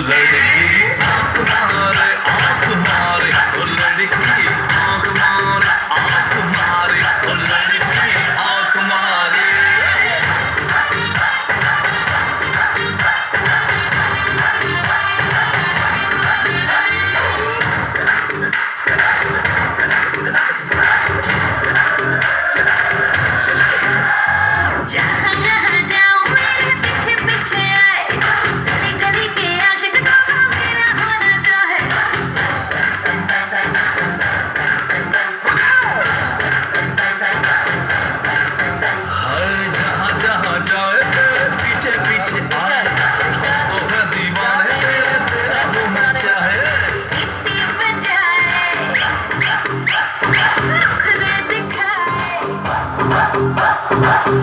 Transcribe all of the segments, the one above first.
लड़की आंख मारे आंख मारे, ओ लड़की आंख मारे आंख मारे, ओ लड़की आंख मारे। जहाँ जहाँ जाऊँ मेरे पीछे पीछे आए, गली गली के आशिक तो मेरा होना चाहे। हर जहाँ जहाँ जाए तेरे पीछे पीछे आए, हम तो है दीवाने तेरे, तेरा होना चाहे। सीटी बजाए, नखरे दिखाए,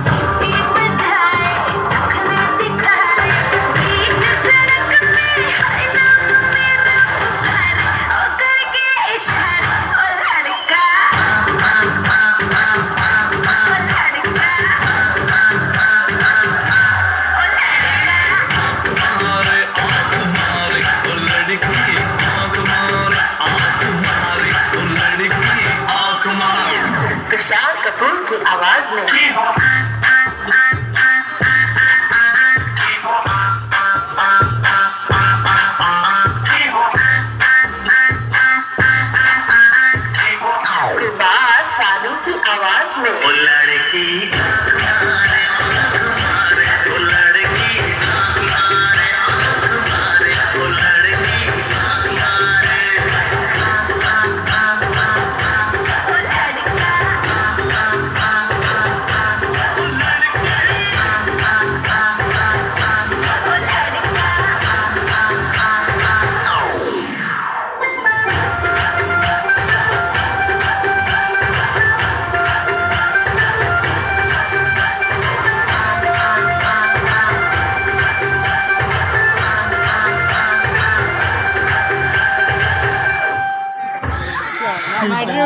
सीटी बजाए, नखरे दिखाए, बीच सड़क पे हाय नाम मेरा पुकारे, ओ करके इशारे, ओ लड़का, ओ लड़का, ओ लड़का। मारे आंख मारे, ओ लड़की आंख मारे आंख मारे, ओ लड़की आंख मारे। तुषार कपूर की आवाज में कुमार सानू की आवाज में ओ लड़की आंख मारे आंख मारे, ओ लड़की आंख मारे आंख मारे, ओ लड़की आंख मारे। ओ लड़का, ओ लड़का। बैटरी